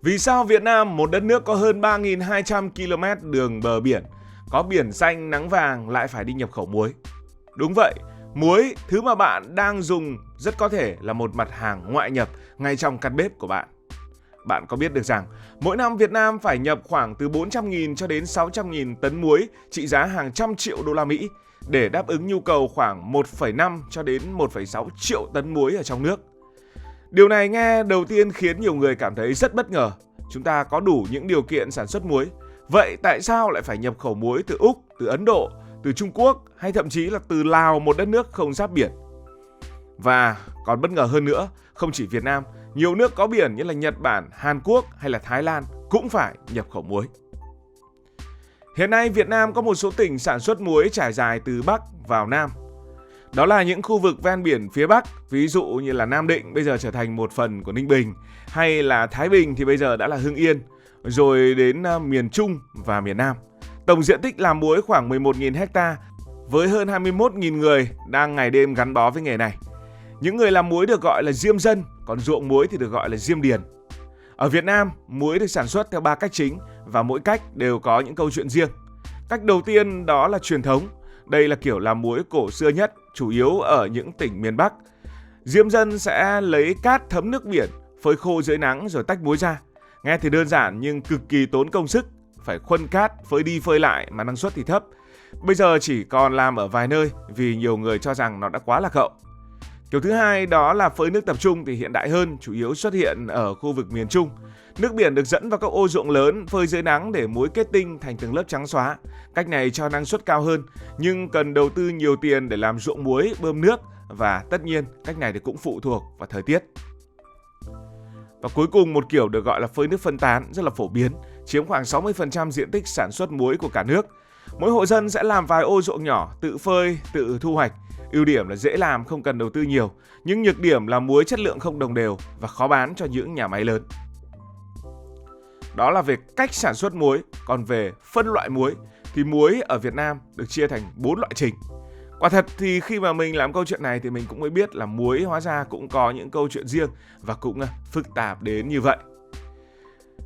Vì sao Việt Nam, một đất nước có hơn 3.200 km đường bờ biển, có biển xanh nắng vàng lại phải đi nhập khẩu muối? Đúng vậy, muối, thứ mà bạn đang dùng rất có thể là một mặt hàng ngoại nhập ngay trong căn bếp của bạn. Bạn có biết được rằng mỗi năm Việt Nam phải nhập khoảng từ 400.000 cho đến 600.000 tấn muối trị giá hàng trăm triệu đô la Mỹ để đáp ứng nhu cầu khoảng 1,5 cho đến 1,6 triệu tấn muối ở trong nước. Điều này nghe đầu tiên khiến nhiều người cảm thấy rất bất ngờ. Chúng ta có đủ những điều kiện sản xuất muối. Vậy tại sao lại phải nhập khẩu muối từ Úc, từ Ấn Độ, từ Trung Quốc hay thậm chí là từ Lào, một đất nước không giáp biển? Và còn bất ngờ hơn nữa, không chỉ Việt Nam, nhiều nước có biển như là Nhật Bản, Hàn Quốc hay là Thái Lan cũng phải nhập khẩu muối. Hiện nay Việt Nam có một số tỉnh sản xuất muối trải dài từ Bắc vào Nam. Đó là những khu vực ven biển phía Bắc, ví dụ như là Nam Định bây giờ trở thành một phần của Ninh Bình, hay là Thái Bình thì bây giờ đã là Hưng Yên, rồi đến miền Trung và miền Nam. Tổng diện tích làm muối khoảng 11.000 ha với hơn 21.000 người đang ngày đêm gắn bó với nghề này. Những người làm muối được gọi là diêm dân, còn ruộng muối thì được gọi là diêm điền. Ở Việt Nam, muối được sản xuất theo 3 cách chính và mỗi cách đều có những câu chuyện riêng. Cách đầu tiên đó là truyền thống. Đây là kiểu làm muối cổ xưa nhất, chủ yếu ở những tỉnh miền Bắc. Diêm dân sẽ lấy cát thấm nước biển, phơi khô dưới nắng rồi tách muối ra. Nghe thì đơn giản nhưng cực kỳ tốn công sức, phải khuân cát, phơi đi phơi lại mà năng suất thì thấp. Bây giờ chỉ còn làm ở vài nơi vì nhiều người cho rằng nó đã quá lạc hậu. Kiểu thứ hai đó là phơi nước tập trung thì hiện đại hơn, chủ yếu xuất hiện ở khu vực miền Trung. Nước biển được dẫn vào các ô ruộng lớn, phơi dưới nắng để muối kết tinh thành từng lớp trắng xóa. Cách này cho năng suất cao hơn, nhưng cần đầu tư nhiều tiền để làm ruộng muối, bơm nước và tất nhiên cách này thì cũng phụ thuộc vào thời tiết. Và cuối cùng một kiểu được gọi là phơi nước phân tán rất là phổ biến, chiếm khoảng 60% diện tích sản xuất muối của cả nước. Mỗi hộ dân sẽ làm vài ô ruộng nhỏ, tự phơi, tự thu hoạch. Ưu điểm là dễ làm, không cần đầu tư nhiều, nhưng nhược điểm là muối chất lượng không đồng đều và khó bán cho những nhà máy lớn. Đó là về cách sản xuất muối. Còn về phân loại muối thì muối ở Việt Nam được chia thành 4 loại chính. Quả thật thì khi mà mình làm câu chuyện này thì mình cũng mới biết là muối hóa ra cũng có những câu chuyện riêng và cũng phức tạp đến như vậy.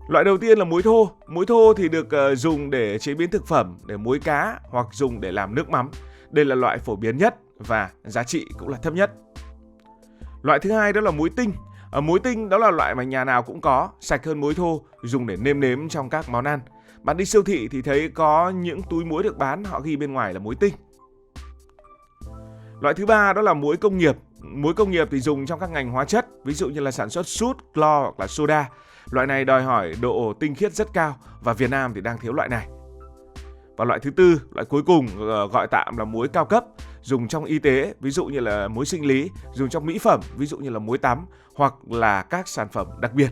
Loại đầu tiên là muối thô. Muối thô thì được dùng để chế biến thực phẩm, để muối cá hoặc dùng để làm nước mắm. Đây là loại phổ biến nhất và giá trị cũng là thấp nhất. Loại thứ hai đó là muối tinh. Muối tinh đó là loại mà nhà nào cũng có, sạch hơn muối thô, dùng để nêm nếm trong các món ăn. Bạn đi siêu thị thì thấy có những túi muối được bán, họ ghi bên ngoài là muối tinh. Loại thứ ba đó là muối công nghiệp. Muối công nghiệp thì dùng trong các ngành hóa chất, ví dụ như là sản xuất sút, clo hoặc là soda. Loại này đòi hỏi độ tinh khiết rất cao và Việt Nam thì đang thiếu loại này. Và loại thứ tư, loại cuối cùng gọi tạm là muối cao cấp, dùng trong y tế, ví dụ như là muối sinh lý, dùng trong mỹ phẩm, ví dụ như là muối tắm hoặc là các sản phẩm đặc biệt.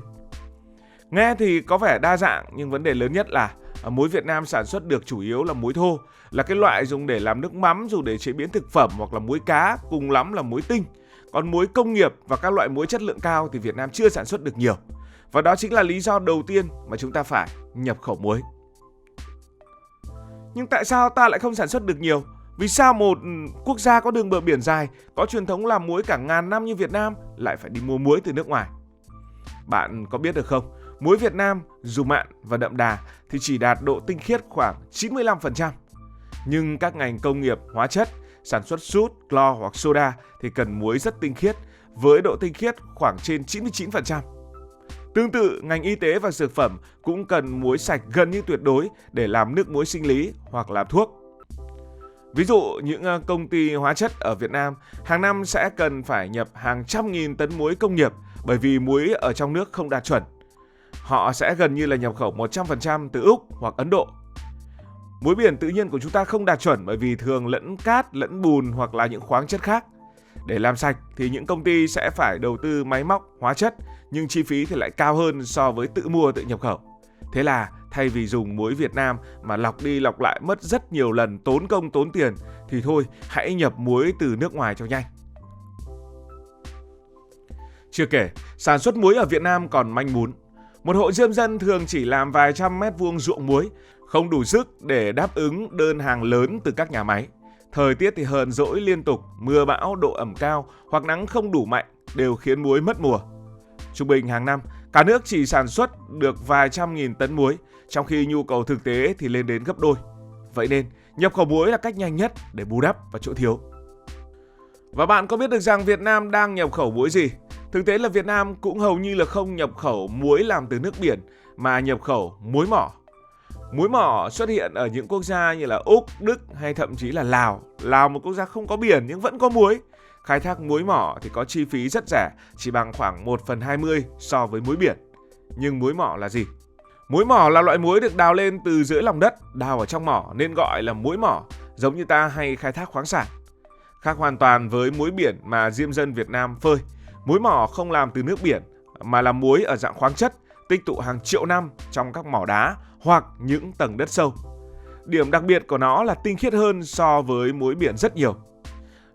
Nghe thì có vẻ đa dạng nhưng vấn đề lớn nhất là muối Việt Nam sản xuất được chủ yếu là muối thô, là cái loại dùng để làm nước mắm, dùng để chế biến thực phẩm hoặc là muối cá, cùng lắm là muối tinh. Còn muối công nghiệp và các loại muối chất lượng cao thì Việt Nam chưa sản xuất được nhiều. Và đó chính là lý do đầu tiên mà chúng ta phải nhập khẩu muối. Nhưng tại sao ta lại không sản xuất được nhiều? Vì sao một quốc gia có đường bờ biển dài, có truyền thống làm muối cả ngàn năm như Việt Nam lại phải đi mua muối từ nước ngoài? Bạn có biết được không? Muối Việt Nam dù mặn và đậm đà thì chỉ đạt độ tinh khiết khoảng 95%. Nhưng các ngành công nghiệp, hóa chất, sản xuất sút, clo hoặc soda thì cần muối rất tinh khiết với độ tinh khiết khoảng trên 99%. Tương tự, ngành y tế và dược phẩm cũng cần muối sạch gần như tuyệt đối để làm nước muối sinh lý hoặc làm thuốc. Ví dụ, những công ty hóa chất ở Việt Nam hàng năm sẽ cần phải nhập hàng trăm nghìn tấn muối công nghiệp bởi vì muối ở trong nước không đạt chuẩn. Họ sẽ gần như là nhập khẩu 100% từ Úc hoặc Ấn Độ. Muối biển tự nhiên của chúng ta không đạt chuẩn bởi vì thường lẫn cát, lẫn bùn hoặc là những khoáng chất khác. Để làm sạch thì những công ty sẽ phải đầu tư máy móc, hóa chất, nhưng chi phí thì lại cao hơn so với tự mua tự nhập khẩu. Thế là thay vì dùng muối Việt Nam mà lọc đi lọc lại mất rất nhiều lần, tốn công tốn tiền, thì thôi hãy nhập muối từ nước ngoài cho nhanh. Chưa kể, sản xuất muối ở Việt Nam còn manh mún. Một hộ diêm dân thường chỉ làm vài trăm mét vuông ruộng muối, không đủ sức để đáp ứng đơn hàng lớn từ các nhà máy. Thời tiết thì hờn dỗi liên tục, mưa bão, độ ẩm cao hoặc nắng không đủ mạnh đều khiến muối mất mùa. Trung bình hàng năm, Cả nước chỉ sản xuất được vài trăm nghìn tấn muối, trong khi nhu cầu thực tế thì lên đến gấp đôi. Vậy nên, nhập khẩu muối là cách nhanh nhất để bù đắp vào chỗ thiếu. Và bạn có biết được rằng Việt Nam đang nhập khẩu muối gì? Thực tế là Việt Nam cũng hầu như là không nhập khẩu muối làm từ nước biển, mà nhập khẩu muối mỏ. Muối mỏ xuất hiện ở những quốc gia như là Úc, Đức hay thậm chí là Lào. Lào một quốc gia không có biển nhưng vẫn có muối. Khai thác muối mỏ thì có chi phí rất rẻ, chỉ bằng khoảng 1/20 so với muối biển. Nhưng muối mỏ là gì? Muối mỏ là loại muối được đào lên từ dưới lòng đất, đào ở trong mỏ nên gọi là muối mỏ, giống như ta hay khai thác khoáng sản. Khác hoàn toàn với muối biển mà diêm dân Việt Nam phơi. Muối mỏ không làm từ nước biển mà là muối ở dạng khoáng chất, tích tụ hàng triệu năm trong các mỏ đá hoặc những tầng đất sâu. Điểm đặc biệt của nó là tinh khiết hơn so với muối biển rất nhiều.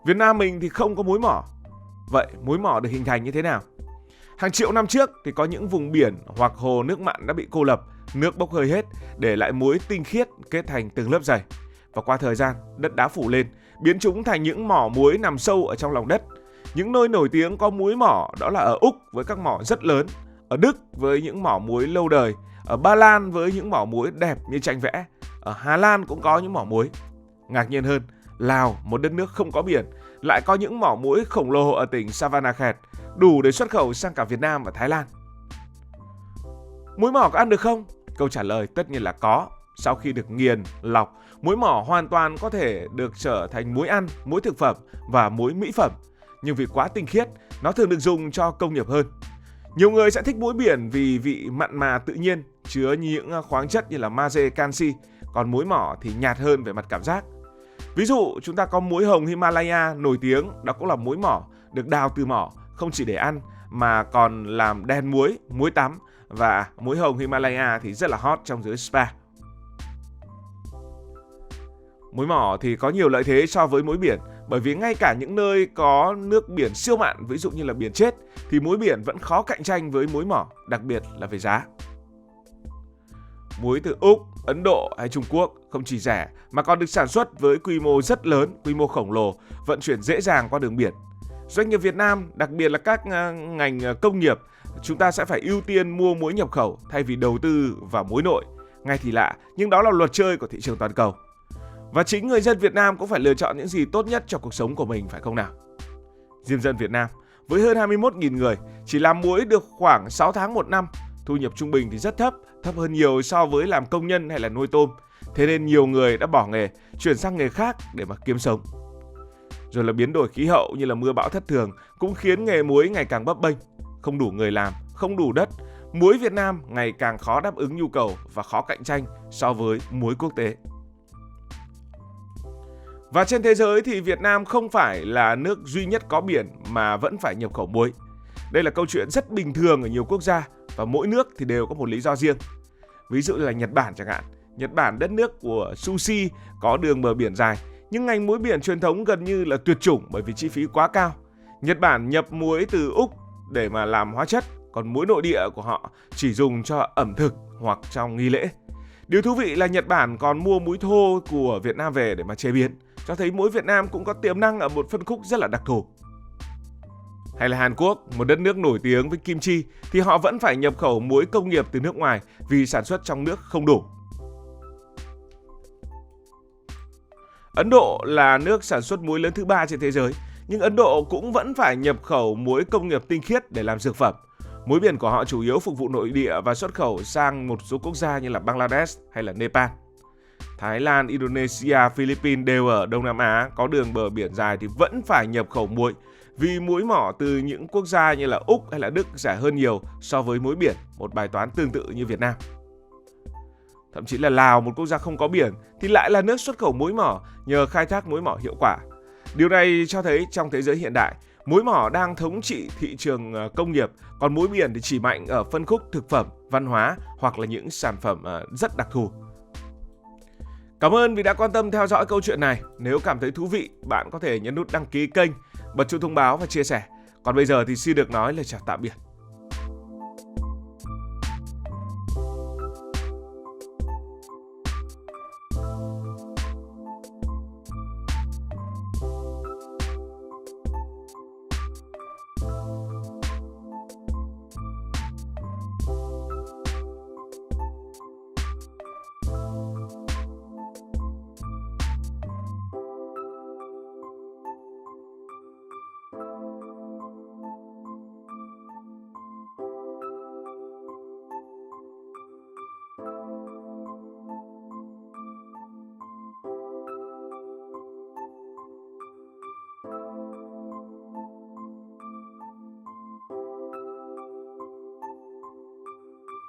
Việt Nam mình thì không có muối mỏ. Vậy muối mỏ được hình thành như thế nào? Hàng triệu năm trước thì có những vùng biển hoặc hồ nước mặn đã bị cô lập, nước bốc hơi hết, để lại muối tinh khiết kết thành từng lớp dày. Và qua thời gian, đất đá phủ lên, biến chúng thành những mỏ muối nằm sâu ở trong lòng đất. Những nơi nổi tiếng có muối mỏ đó là ở Úc với các mỏ rất lớn, ở Đức với những mỏ muối lâu đời, ở Ba Lan với những mỏ muối đẹp như tranh vẽ, ở Hà Lan cũng có những mỏ muối. Ngạc nhiên hơn, Lào, một đất nước không có biển, lại có những mỏ muối khổng lồ ở tỉnh Savanakhet, đủ để xuất khẩu sang cả Việt Nam và Thái Lan. Muối mỏ có ăn được không? Câu trả lời tất nhiên là có. Sau khi được nghiền, lọc, muối mỏ hoàn toàn có thể được trở thành muối ăn, muối thực phẩm và muối mỹ phẩm. Nhưng vì quá tinh khiết, nó thường được dùng cho công nghiệp hơn. Nhiều người sẽ thích muối biển vì vị mặn mà tự nhiên, chứa những khoáng chất như là magie, canxi, còn muối mỏ thì nhạt hơn về mặt cảm giác. Ví dụ, chúng ta có muối hồng Himalaya nổi tiếng, đó cũng là muối mỏ, được đào từ mỏ, không chỉ để ăn mà còn làm đen muối, muối tắm, và muối hồng Himalaya thì rất là hot trong giới spa. Muối mỏ thì có nhiều lợi thế so với muối biển, bởi vì ngay cả những nơi có nước biển siêu mặn, ví dụ như là biển chết, thì muối biển vẫn khó cạnh tranh với muối mỏ, đặc biệt là về giá. Muối từ Úc, Ấn Độ hay Trung Quốc không chỉ rẻ mà còn được sản xuất với quy mô rất lớn, quy mô khổng lồ, vận chuyển dễ dàng qua đường biển. Doanh nghiệp Việt Nam, đặc biệt là các ngành công nghiệp, chúng ta sẽ phải ưu tiên mua muối nhập khẩu thay vì đầu tư vào muối nội. Nghe thì lạ, nhưng đó là luật chơi của thị trường toàn cầu. Và chính người dân Việt Nam cũng phải lựa chọn những gì tốt nhất cho cuộc sống của mình, phải không nào? Diêm dân Việt Nam với hơn 21.000 người chỉ làm muối được khoảng 6 tháng một năm, thu nhập trung bình thì rất thấp, thấp hơn nhiều so với làm công nhân hay là nuôi tôm. Thế nên nhiều người đã bỏ nghề, chuyển sang nghề khác để mà kiếm sống. Rồi là biến đổi khí hậu như là mưa bão thất thường cũng khiến nghề muối ngày càng bấp bênh. Không đủ người làm, không đủ đất, muối Việt Nam ngày càng khó đáp ứng nhu cầu và khó cạnh tranh so với muối quốc tế. Và trên thế giới thì Việt Nam không phải là nước duy nhất có biển mà vẫn phải nhập khẩu muối. Đây là câu chuyện rất bình thường ở nhiều quốc gia và mỗi nước thì đều có một lý do riêng. Ví dụ là Nhật Bản chẳng hạn. Nhật Bản, đất nước của sushi, có đường bờ biển dài, nhưng ngành muối biển truyền thống gần như là tuyệt chủng bởi vì chi phí quá cao. Nhật Bản nhập muối từ Úc để mà làm hóa chất, còn muối nội địa của họ chỉ dùng cho ẩm thực hoặc trong nghi lễ. Điều thú vị là Nhật Bản còn mua muối thô của Việt Nam về để mà chế biến, cho thấy muối Việt Nam cũng có tiềm năng ở một phân khúc rất là đặc thù. Hay là Hàn Quốc, một đất nước nổi tiếng với kim chi, thì họ vẫn phải nhập khẩu muối công nghiệp từ nước ngoài vì sản xuất trong nước không đủ. Ấn Độ là nước sản xuất muối lớn thứ 3 trên thế giới, nhưng Ấn Độ cũng vẫn phải nhập khẩu muối công nghiệp tinh khiết để làm dược phẩm. Muối biển của họ chủ yếu phục vụ nội địa và xuất khẩu sang một số quốc gia như là Bangladesh hay là Nepal. Thái Lan, Indonesia, Philippines đều ở Đông Nam Á có đường bờ biển dài thì vẫn phải nhập khẩu muối, vì muối mỏ từ những quốc gia như là Úc hay là Đức rẻ hơn nhiều so với muối biển, một bài toán tương tự như Việt Nam. Thậm chí là Lào, một quốc gia không có biển, thì lại là nước xuất khẩu muối mỏ nhờ khai thác muối mỏ hiệu quả. Điều này cho thấy trong thế giới hiện đại, muối mỏ đang thống trị thị trường công nghiệp, còn muối biển thì chỉ mạnh ở phân khúc thực phẩm, văn hóa hoặc là những sản phẩm rất đặc thù. Cảm ơn vì đã quan tâm theo dõi câu chuyện này. Nếu cảm thấy thú vị, bạn có thể nhấn nút đăng ký kênh, bật chuông thông báo và chia sẻ. Còn bây giờ thì xin được nói lời chào tạm biệt.